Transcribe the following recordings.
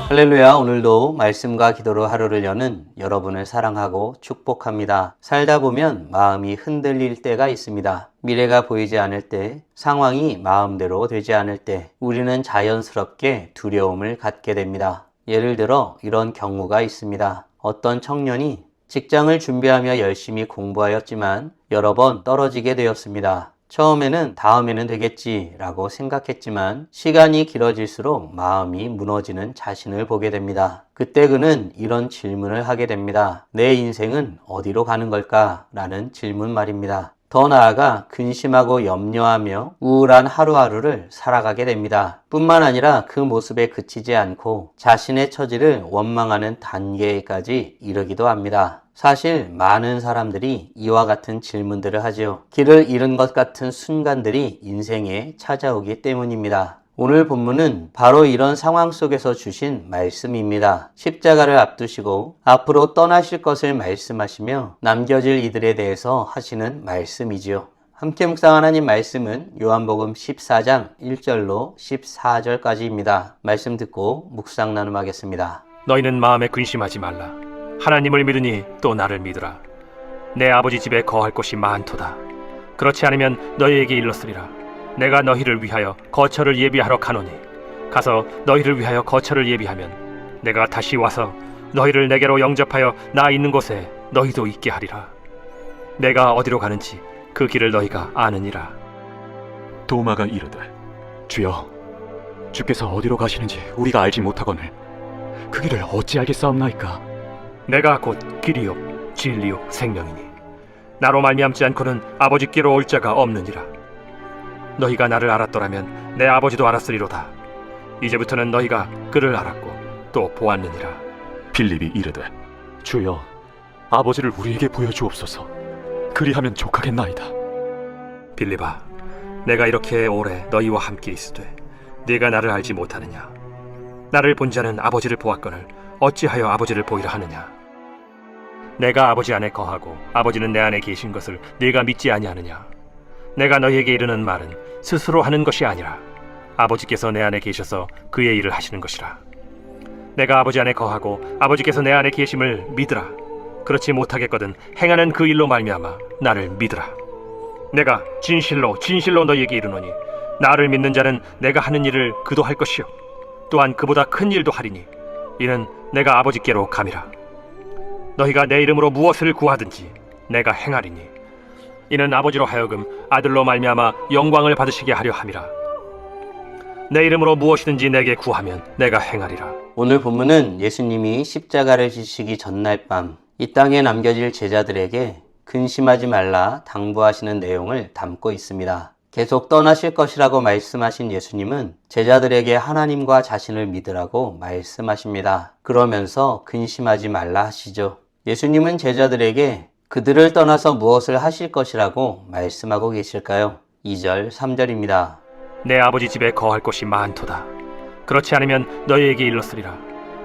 할렐루야. 오늘도 말씀과 기도로 하루를 여는 여러분을 사랑하고 축복합니다. 살다 보면 마음이 흔들릴 때가 있습니다. 미래가 보이지 않을 때, 상황이 마음대로 되지 않을 때 우리는 자연스럽게 두려움을 갖게 됩니다. 예를 들어 이런 경우가 있습니다. 어떤 청년이 직장을 준비하며 열심히 공부하였지만 여러 번 떨어지게 되었습니다. 처음에는 다음에는 되겠지라고 생각했지만 시간이 길어질수록 마음이 무너지는 자신을 보게 됩니다. 그때 그는 이런 질문을 하게 됩니다. 내 인생은 어디로 가는 걸까? 라는 질문 말입니다. 더 나아가 근심하고 염려하며 우울한 하루하루를 살아가게 됩니다. 뿐만 아니라 그 모습에 그치지 않고 자신의 처지를 원망하는 단계까지 이르기도 합니다. 사실 많은 사람들이 이와 같은 질문들을 하지요. 길을 잃은 것 같은 순간들이 인생에 찾아오기 때문입니다. 오늘 본문은 바로 이런 상황 속에서 주신 말씀입니다. 십자가를 앞두시고 앞으로 떠나실 것을 말씀하시며 남겨질 이들에 대해서 하시는 말씀이지요. 함께 묵상 하나님 말씀은 요한복음 14장 1절로 14절까지입니다. 말씀 듣고 묵상 나눔하겠습니다. 너희는 마음에 근심하지 말라. 하나님을 믿으니 또 나를 믿으라. 내 아버지 집에 거할 곳이 많도다. 그렇지 않으면 너희에게 일렀으리라. 내가 너희를 위하여 거처를 예비하러 가노니 가서 너희를 위하여 거처를 예비하면 내가 다시 와서 너희를 내게로 영접하여 나 있는 곳에 너희도 있게 하리라. 내가 어디로 가는지 그 길을 너희가 아느니라. 도마가 이르되 주여, 주께서 어디로 가시는지 우리가 알지 못하거늘 그 길을 어찌 알겠사옵나이까? 내가 곧 길이요 진리요 생명이니 나로 말미암지 않고는 아버지께로 올 자가 없느니라. 너희가 나를 알았더라면 내 아버지도 알았으리로다. 이제부터는 너희가 그를 알았고 또 보았느니라. 빌립이 이르되 주여, 아버지를 우리에게 보여주옵소서. 그리하면 족하겠나이다. 빌립아, 내가 이렇게 오래 너희와 함께 있으되 네가 나를 알지 못하느냐? 나를 본 자는 아버지를 보았거늘 어찌하여 아버지를 보이라 하느냐? 내가 아버지 안에 거하고 아버지는 내 안에 계신 것을 네가 믿지 아니하느냐? 내가 너희에게 이르는 말은 스스로 하는 것이 아니라 아버지께서 내 안에 계셔서 그의 일을 하시는 것이라. 내가 아버지 안에 거하고 아버지께서 내 안에 계심을 믿으라. 그렇지 못하겠거든 행하는 그 일로 말미암아 나를 믿으라. 내가 진실로 진실로 너희에게 이르노니 나를 믿는 자는 내가 하는 일을 그도 할 것이요 또한 그보다 큰 일도 하리니 이는 내가 아버지께로 감이라. 너희가 내 이름으로 무엇을 구하든지 내가 행하리니 이는 아버지로 하여금 아들로 말미암아 영광을 받으시게 하려 함이라. 내 이름으로 무엇이든지 내게 구하면 내가 행하리라. 오늘 본문은 예수님이 십자가를 지시기 전날 밤 이 땅에 남겨질 제자들에게 근심하지 말라 당부하시는 내용을 담고 있습니다. 계속 떠나실 것이라고 말씀하신 예수님은 제자들에게 하나님과 자신을 믿으라고 말씀하십니다. 그러면서 근심하지 말라 하시죠. 예수님은 제자들에게 그들을 떠나서 무엇을 하실 것이라고 말씀하고 계실까요? 2절, 3절입니다. 내 아버지 집에 거할 곳이 많도다. 그렇지 않으면 너희에게 일렀으리라.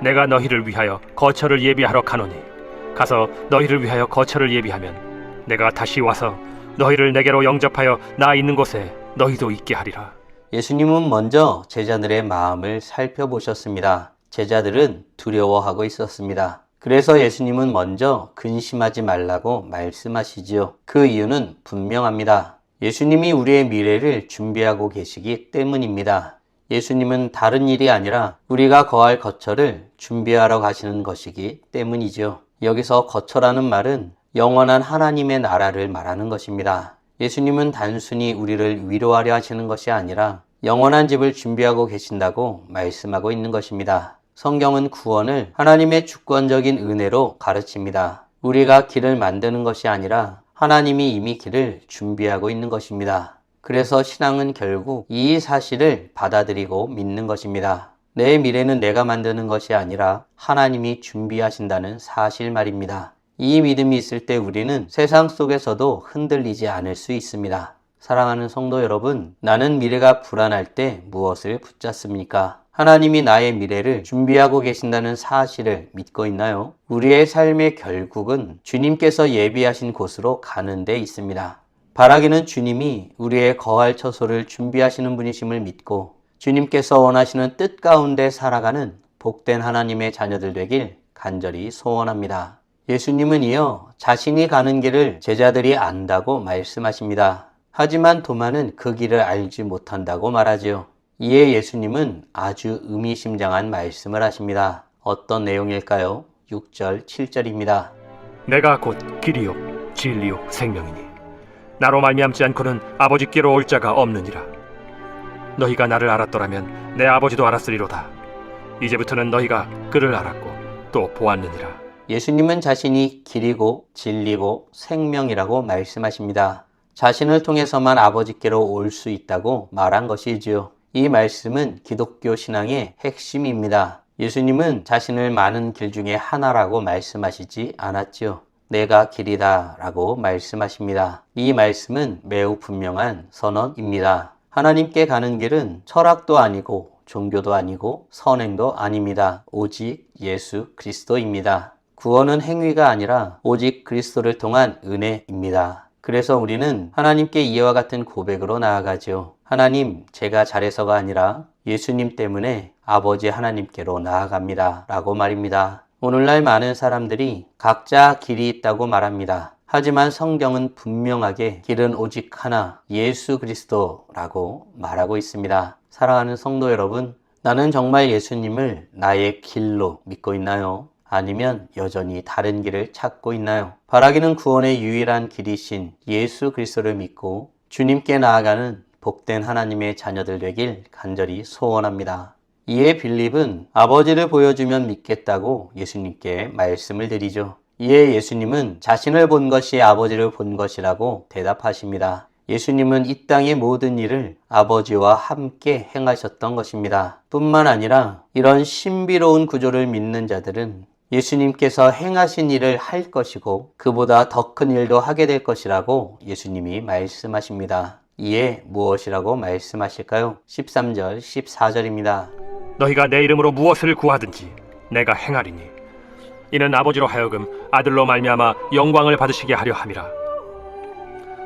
내가 너희를 위하여 거처를 예비하러 가노니 가서 너희를 위하여 거처를 예비하면 내가 다시 와서 너희를 내게로 영접하여 나 있는 곳에 너희도 있게 하리라. 예수님은 먼저 제자들의 마음을 살펴보셨습니다. 제자들은 두려워하고 있었습니다. 그래서 예수님은 먼저 근심하지 말라고 말씀하시지요. 그 이유는 분명합니다. 예수님이 우리의 미래를 준비하고 계시기 때문입니다. 예수님은 다른 일이 아니라 우리가 거할 거처를 준비하러 가시는 것이기 때문이죠. 여기서 거처라는 말은 영원한 하나님의 나라를 말하는 것입니다. 예수님은 단순히 우리를 위로하려 하시는 것이 아니라 영원한 집을 준비하고 계신다고 말씀하고 있는 것입니다. 성경은 구원을 하나님의 주권적인 은혜로 가르칩니다. 우리가 길을 만드는 것이 아니라 하나님이 이미 길을 준비하고 있는 것입니다. 그래서 신앙은 결국 이 사실을 받아들이고 믿는 것입니다. 내 미래는 내가 만드는 것이 아니라 하나님이 준비하신다는 사실 말입니다. 이 믿음이 있을 때 우리는 세상 속에서도 흔들리지 않을 수 있습니다. 사랑하는 성도 여러분, 나는 미래가 불안할 때 무엇을 붙잡습니까? 하나님이 나의 미래를 준비하고 계신다는 사실을 믿고 있나요? 우리의 삶의 결국은 주님께서 예비하신 곳으로 가는 데 있습니다. 바라기는 주님이 우리의 거할 처소를 준비하시는 분이심을 믿고 주님께서 원하시는 뜻 가운데 살아가는 복된 하나님의 자녀들 되길 간절히 소원합니다. 예수님은 이어 자신이 가는 길을 제자들이 안다고 말씀하십니다. 하지만 도마는 그 길을 알지 못한다고 말하지요. 이에 예수님은 아주 의미심장한 말씀을 하십니다. 어떤 내용일까요? 6절, 7절입니다. 내가 곧 길이요 진리요 생명이니 나로 말미암지 않고는 아버지께로 올 자가 없느니라. 너희가 나를 알았더라면 내 아버지도 알았으리로다. 이제부터는 너희가 그를 알았고 또 보았느니라. 예수님은 자신이 길이고 진리고 생명이라고 말씀하십니다. 자신을 통해서만 아버지께로 올 수 있다고 말한 것이지요. 이 말씀은 기독교 신앙의 핵심입니다. 예수님은 자신을 많은 길 중에 하나라고 말씀하시지 않았지요. 내가 길이다 라고 말씀하십니다. 이 말씀은 매우 분명한 선언입니다. 하나님께 가는 길은 철학도 아니고 종교도 아니고 선행도 아닙니다. 오직 예수 그리스도입니다. 구원은 행위가 아니라 오직 그리스도를 통한 은혜입니다. 그래서 우리는 하나님께 이와 같은 고백으로 나아가죠. 하나님, 제가 잘해서가 아니라 예수님 때문에 아버지 하나님께로 나아갑니다. 라고 말입니다. 오늘날 많은 사람들이 각자 길이 있다고 말합니다. 하지만 성경은 분명하게 길은 오직 하나, 예수 그리스도라고 말하고 있습니다. 사랑하는 성도 여러분, 나는 정말 예수님을 나의 길로 믿고 있나요? 아니면 여전히 다른 길을 찾고 있나요? 바라기는 구원의 유일한 길이신 예수 그리스도를 믿고 주님께 나아가는 복된 하나님의 자녀들 되길 간절히 소원합니다. 이에 빌립은 아버지를 보여주면 믿겠다고 예수님께 말씀을 드리죠. 이에 예수님은 자신을 본 것이 아버지를 본 것이라고 대답하십니다. 예수님은 이 땅의 모든 일을 아버지와 함께 행하셨던 것입니다. 뿐만 아니라 이런 신비로운 구조를 믿는 자들은 예수님께서 행하신 일을 할 것이고 그보다 더 큰 일도 하게 될 것이라고 예수님이 말씀하십니다. 이에 무엇이라고 말씀하실까요? 13절, 14절입니다. 너희가 내 이름으로 무엇을 구하든지 내가 행하리니 이는 아버지로 하여금 아들로 말미암아 영광을 받으시게 하려 함이라.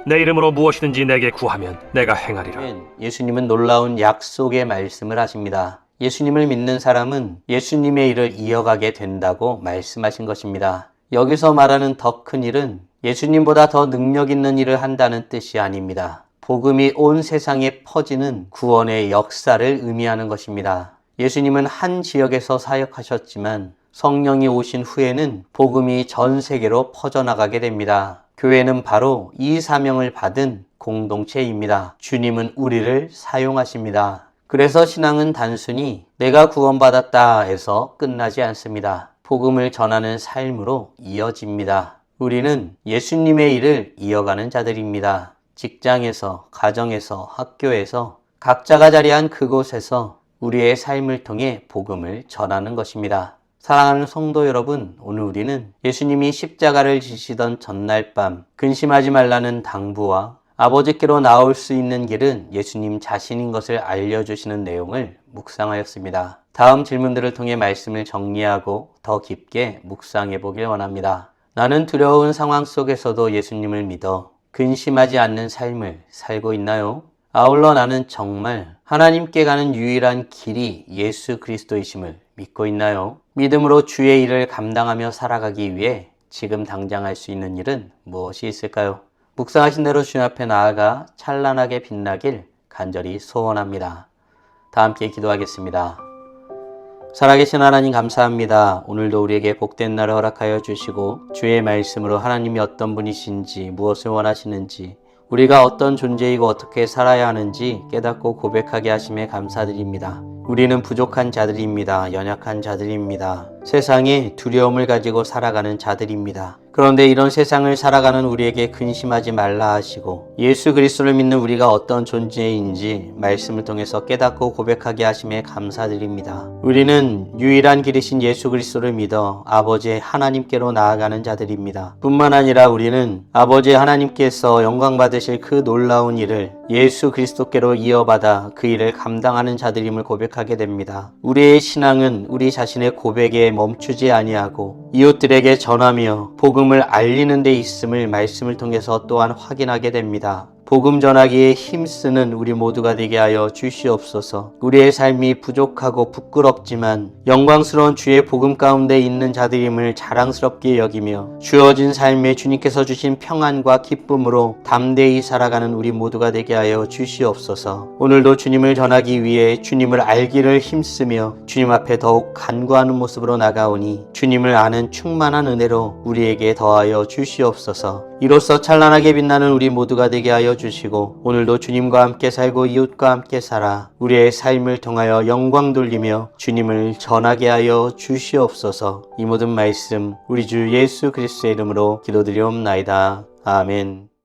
내 이름으로 무엇이든지 내게 구하면 내가 행하리라. 예수님은 놀라운 약속의 말씀을 하십니다. 예수님을 믿는 사람은 예수님의 일을 이어가게 된다고 말씀하신 것입니다. 여기서 말하는 더 큰 일은 예수님보다 더 능력 있는 일을 한다는 뜻이 아닙니다. 복음이 온 세상에 퍼지는 구원의 역사를 의미하는 것입니다. 예수님은 한 지역에서 사역하셨지만 성령이 오신 후에는 복음이 전 세계로 퍼져나가게 됩니다. 교회는 바로 이 사명을 받은 공동체입니다. 주님은 우리를 사용하십니다. 그래서 신앙은 단순히 내가 구원받았다 해서 끝나지 않습니다. 복음을 전하는 삶으로 이어집니다. 우리는 예수님의 일을 이어가는 자들입니다. 직장에서, 가정에서, 학교에서 각자가 자리한 그곳에서 우리의 삶을 통해 복음을 전하는 것입니다. 사랑하는 성도 여러분, 오늘 우리는 예수님이 십자가를 지시던 전날 밤 근심하지 말라는 당부와 아버지께로 나올 수 있는 길은 예수님 자신인 것을 알려주시는 내용을 묵상하였습니다. 다음 질문들을 통해 말씀을 정리하고 더 깊게 묵상해 보길 원합니다. 나는 두려운 상황 속에서도 예수님을 믿어 근심하지 않는 삶을 살고 있나요? 아울러 나는 정말 하나님께 가는 유일한 길이 예수 그리스도이심을 믿고 있나요? 믿음으로 주의 일을 감당하며 살아가기 위해 지금 당장 할 수 있는 일은 무엇이 있을까요? 묵상하신 대로 주님 앞에 나아가 찬란하게 빛나길 간절히 소원합니다. 다 함께 기도하겠습니다. 살아계신 하나님 감사합니다. 오늘도 우리에게 복된 날을 허락하여 주시고 주의 말씀으로 하나님이 어떤 분이신지 무엇을 원하시는지 우리가 어떤 존재이고 어떻게 살아야 하는지 깨닫고 고백하게 하심에 감사드립니다. 우리는 부족한 자들입니다. 연약한 자들입니다. 세상에 두려움을 가지고 살아가는 자들입니다. 그런데 이런 세상을 살아가는 우리에게 근심하지 말라 하시고 예수 그리스도를 믿는 우리가 어떤 존재인지 말씀을 통해서 깨닫고 고백하게 하심에 감사드립니다. 우리는 유일한 길이신 예수 그리스도를 믿어 아버지 하나님께로 나아가는 자들입니다. 뿐만 아니라 우리는 아버지 하나님께서 영광 받으실 그 놀라운 일을 예수 그리스도께로 이어받아 그 일을 감당하는 자들임을 고백하게 됩니다. 우리의 신앙은 우리 자신의 고백에 멈추지 아니하고 이웃들에게 전하며 복음을 알리는 데 있음을 말씀을 통해서 또한 확인하게 됩니다. 복음 전하기에 힘쓰는 우리 모두가 되게 하여 주시옵소서. 우리의 삶이 부족하고 부끄럽지만 영광스러운 주의 복음 가운데 있는 자들임을 자랑스럽게 여기며 주어진 삶에 주님께서 주신 평안과 기쁨으로 담대히 살아가는 우리 모두가 되게 하여 주시옵소서. 오늘도 주님을 전하기 위해 주님을 알기를 힘쓰며 주님 앞에 더욱 간구하는 모습으로 나가오니 주님을 아는 충만한 은혜로 우리에게 더하여 주시옵소서. 이로써 찬란하게 빛나는 우리 모두가 되게 하여 주시고 오늘도 주님과 함께 살고 이웃과 함께 살아 우리의 삶을 통하여 영광 돌리며 주님을 전하게 하여 주시옵소서. 이 모든 말씀 우리 주 예수 그리스도의 이름으로 기도드리옵나이다. 아멘.